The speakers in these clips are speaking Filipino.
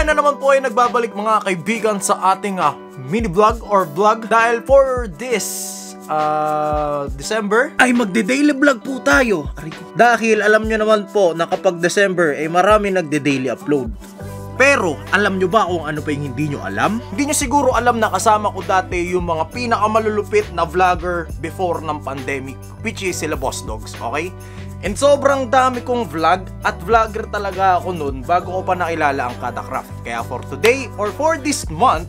na naman po ay nagbabalik mga kaibigan sa ating mini vlog or vlog dahil for this December ay magde-daily vlog po tayo. Dahil alam nyo naman po na kapag December ay marami nagde-daily upload. Pero alam nyo ba kung ano pa yung hindi nyo alam? Hindi nyo siguro alam na kasama ko dati yung mga pinakamalulupit na vlogger before ng pandemic, which is sila Boss Dogs, okay? And sobrang dami kong vlog at vlogger talaga ako nun bago ko pa nakilala ang Katacraft. Kaya for today or for this month,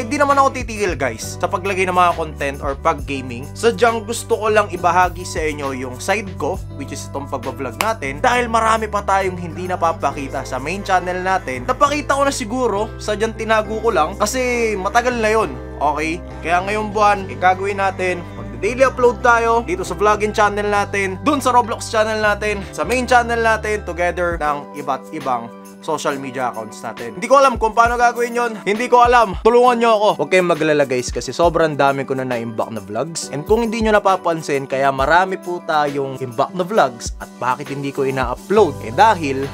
di naman ako titigil guys sa paglagay ng mga content or pag-gaming. Sadyang gusto ko lang ibahagi sa inyo yung side ko, which is itong pag-vlog natin. Dahil marami pa tayong hindi napapakita sa main channel natin. Napakita ko na siguro, sadyang tinago ko lang kasi matagal na yon. Okay? Kaya ngayong buwan, gagawin natin daily upload tayo dito sa vlogging channel natin, dun sa Roblox channel natin, sa main channel natin, together ng iba't ibang social media accounts natin. Hindi ko alam kung paano gagawin yon. Hindi ko alam. Tulungan nyo ako. Huwag kayong maglala guys kasi sobrang dami ko na na-imbak na vlogs. And kung hindi nyo napapansin, kaya marami po tayong imbak na vlogs at bakit hindi ko ina-upload? Dahil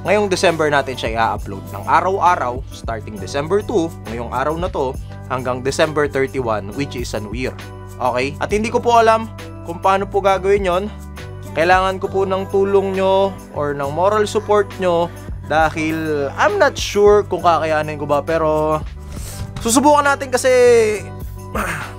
ngayong December natin siya i-upload ng araw-araw starting December 2, ngayong araw na to, hanggang December 31, which is a New Year. Okay? At hindi ko po alam kung paano po gagawin yon. Kailangan ko po ng tulong nyo or ng moral support nyo dahil I'm not sure kung kakayanin ko ba, pero susubukan natin kasi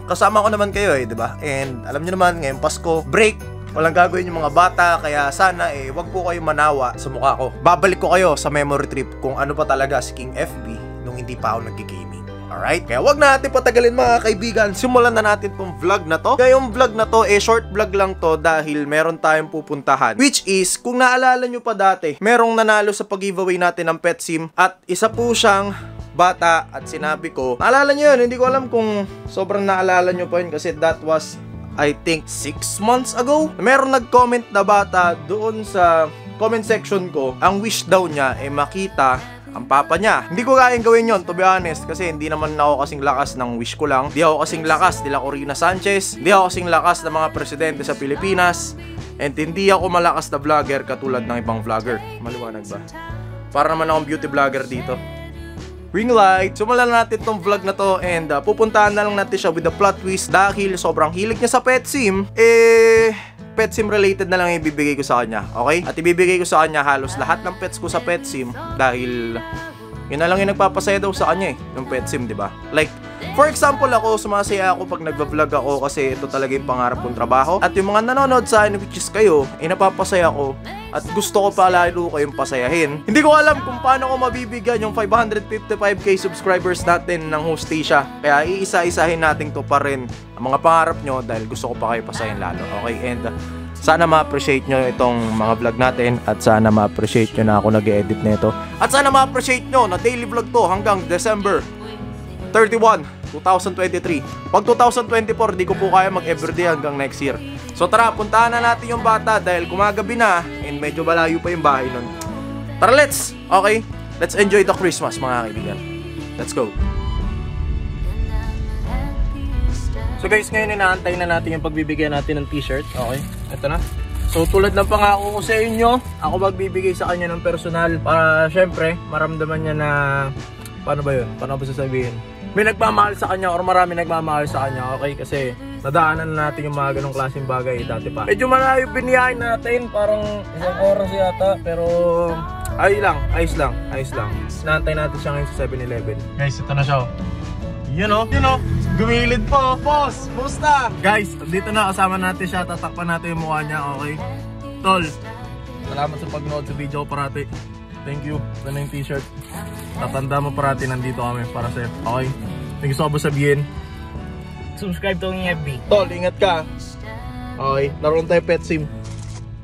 kasama ko naman kayo diba? And alam nyo naman, ngayong Pasko, break, walang gagawin yung mga bata, kaya sana wag po kayo manawa sa mukha ko. Babalik ko kayo sa memory trip kung ano pa talaga si King FB nung hindi pa ako nag-gaming. Alright? Kaya wag na natin patagalin mga kaibigan. Simulan na natin tong vlog na to. Kaya yung vlog na to, short vlog lang to dahil meron tayong pupuntahan. Which is, kung naalala nyo pa dati, merong nanalo sa pag-giveaway natin ng pet sim at isa po siyang bata at sinabi ko, naalala nyo yun? Hindi ko alam kung sobrang naalala nyo pa yun kasi that was, I think, 6 months ago. Meron nag-comment na bata doon sa comment section ko. Ang wish daw niya makita ang papa niya. Hindi ko kayang gawin yon, to be honest, kasi hindi naman ako kasing lakas ng wish ko lang. Hindi ako kasing lakas nila Corina Sanchez. Hindi ako kasing lakas ng mga presidente sa Pilipinas. And hindi ako malakas na vlogger katulad ng ibang vlogger. Maliwanag ba? Para naman akong beauty vlogger dito. Ring light. Simulan natin tong vlog na to and pupuntahan na lang natin siya with the plot twist dahil sobrang hilig niya sa pet sim. Pet sim related na lang ibibigay ko sa kanya, okay? At ibibigay ko sa kanya halos lahat ng pets ko sa pet sim dahil yun na lang yung nagpapasaya daw sa kanya yung pet sim, di ba? Like, for example ako, sumasaya ako pag nagva-vlog ako kasi ito talaga yung pangarap kong trabaho. At yung mga nanonood sa akin, which is kayo, napapasaya ko at gusto ko pa lalo kayong pasayahin. Hindi ko alam kung paano ko mabibigyan yung 555k subscribers natin ng Hostastia. Kaya iisa-isahin natin to pa rin ang mga pangarap nyo dahil gusto ko pa kayo pasayahin lalo. Okay? And sana ma-appreciate nyo itong mga vlog natin at sana ma-appreciate nyo na ako nag-edit nito. At sana ma-appreciate nyo na daily vlog to hanggang December 31, 2023. Pag 2024, di ko po kaya mag-everyday hanggang next year. So tara, puntahan na natin yung bata dahil kumagabi na and medyo malayo pa yung bahay nun. Tara, let's! Okay? Let's enjoy the Christmas mga kaibigan. Let's go! So guys, ngayon inaantay na natin yung pagbibigyan natin ng t-shirt. Okay? Ito na. So tulad ng pangako ko sa inyo, ako magbibigay sa kanya ng personal para syempre maramdaman niya na paano ba yun? Paano ba sasabihin? May nagmamahal sa kanya or marami nagmamahal sa kanya, okay? Kasi nadaanan na natin yung mga ganong klaseng bagay dati pa. Medyo malayo biniyahin natin, parang 1 oras yata, pero ayos lang. Naantay natin siya ngayon sa 7-Eleven. Guys, ito na siya. You know, gumilid po. Boss, musta? Guys, dito na, kasama natin siya, tatakpan natin yung mukha niya, okay? Tol, salamat sa pagnood sa video ko parati. Thank you. Ito na yung t-shirt. Tatanda mo parati, nandito kami para sa'yo. Okay? Thank you so much sabihin. Subscribe to ng FB. Tol, ingat ka. Okay? Naroon tayo pet sim.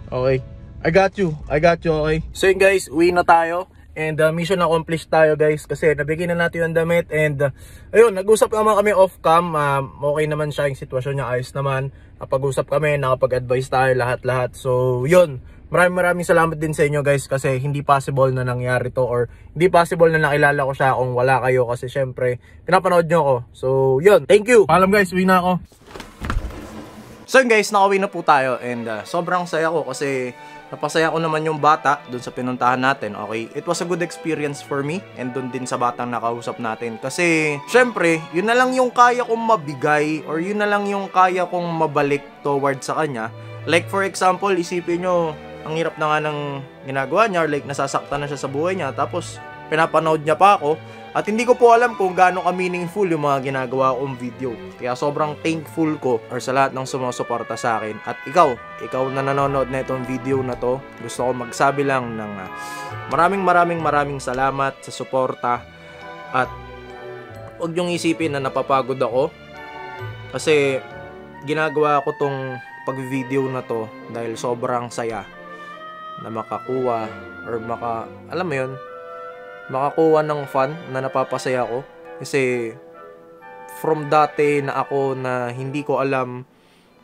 Okay? I got you, okay? So yun guys, uwi na tayo. And mission accomplished tayo guys. Kasi nabigyan na natin yung damit. And ayun, nag-usap naman kami off-cam. Okay naman siya, yung sitwasyon niya ayos naman. Napag-usap kami, nakapag-advise tayo lahat-lahat. So yun. Maraming salamat din sa inyo guys kasi hindi possible na nangyari to or hindi possible na nakilala ko siya kung wala kayo kasi syempre pinapanood nyo ako. So yun, thank you. Paalam guys, uwi na ako. So yun guys, nakauwi na po tayo and sobrang saya ko kasi napasaya ko naman yung bata dun sa pinuntahan natin, okay? It was a good experience for me and dun din sa batang nakausap natin. Kasi, syempre, yun na lang yung kaya kong mabigay or yun na lang yung kaya kong mabalik towards sa kanya. Like, for example, isipin nyo, ang hirap na nga ng ginagawa niya or like, nasasaktan na siya sa buhay niya. Tapos, pinapanood niya pa ako. At hindi ko po alam kung gaano ka-meaningful yung mga ginagawa kong video. Kaya sobrang thankful ko or sa lahat ng sumusuporta sa akin. At ikaw na nanonood na itong video na to, gusto ko magsabi lang ng maraming salamat sa suporta. At huwag niyong isipin na napapagod ako. Kasi ginagawa ko tong pag-video na to dahil sobrang saya na makakuha or alam mo yun, makakuha ng fun na napapasaya ko. Kasi from dati na ako na hindi ko alam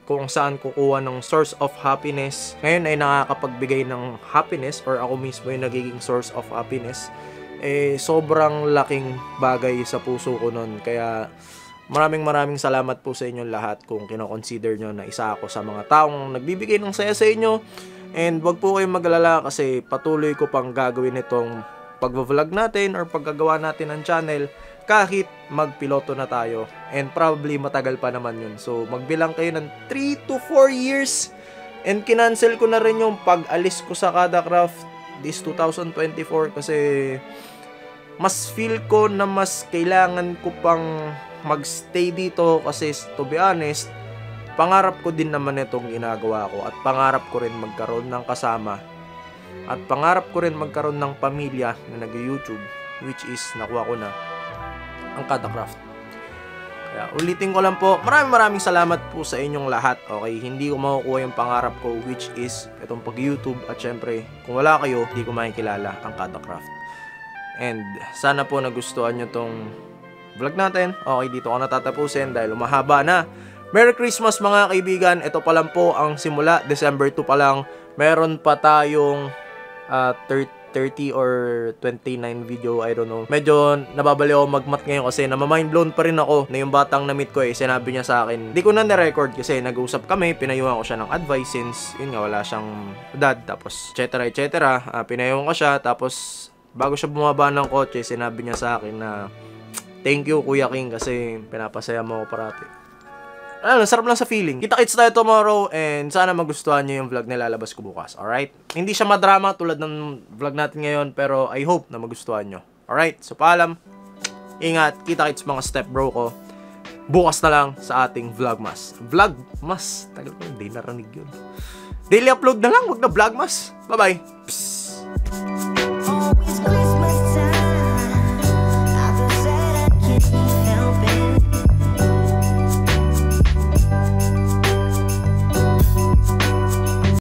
kung saan kukuha ng source of happiness, ngayon ay nakakapagbigay ng happiness or ako mismo yung nagiging source of happiness. Sobrang laking bagay sa puso ko nun. Kaya maraming salamat po sa inyong lahat kung kino-consider nyo na isa ako sa mga taong nagbibigay ng saya sa inyo. And wag po kayong magalala kasi patuloy ko pang gagawin itong pag-vlog natin or paggagawa natin ng channel kahit magpiloto na tayo, and probably matagal pa naman yun. So magbilang kayo ng 3 to 4 years, and kinancel ko na rin yung pag-alis ko sa Kadacraft this 2024 kasi mas feel ko na mas kailangan ko pang magstay dito kasi to be honest, pangarap ko din naman itong ginagawa ko at pangarap ko rin magkaroon ng kasama. At pangarap ko rin magkaroon ng pamilya na nag-YouTube, which is nakuha ko na ang Kadacraft. Kaya ulitin ko lang po, maraming salamat po sa inyong lahat. Okay, hindi ko makukuha yung pangarap ko, which is itong pag-YouTube. At syempre, kung wala kayo, hindi ko makikilala ang Kadacraft. And sana po nagustuhan nyo tong vlog natin. Okay, dito ko natatapusin dahil umahaba na. Merry Christmas mga kaibigan. Ito pa lang po ang simula. December 2 pa lang. Meron pa tayong 30 or 29 video, I don't know. Medyo nababali ako mag-mat ngayon kasi namamind blown pa rin ako na yung batang na-meet ko sinabi niya sa akin. Hindi ko na na-record kasi nag-usap kami, pinayuhan ko siya ng advice since yun nga wala siyang dad, tapos etc. Pinayuhan ko siya, tapos bago siya bumaba ng kotse, sinabi niya sa akin na thank you Kuya King kasi pinapasaya mo ako parati. Sarap lang sa feeling. Kita-kits tayo tomorrow and sana magustuhan nyo yung vlog na lalabas ko bukas. Alright? Hindi siya madrama tulad ng vlog natin ngayon pero I hope na magustuhan nyo. Alright? So paalam. Ingat. Kita-kits mga step bro ko. Bukas na lang sa ating vlogmas. Vlogmas? Tagal ko hindi narinig yun. Daily upload na lang. Wag na vlogmas. Bye-bye. Psst.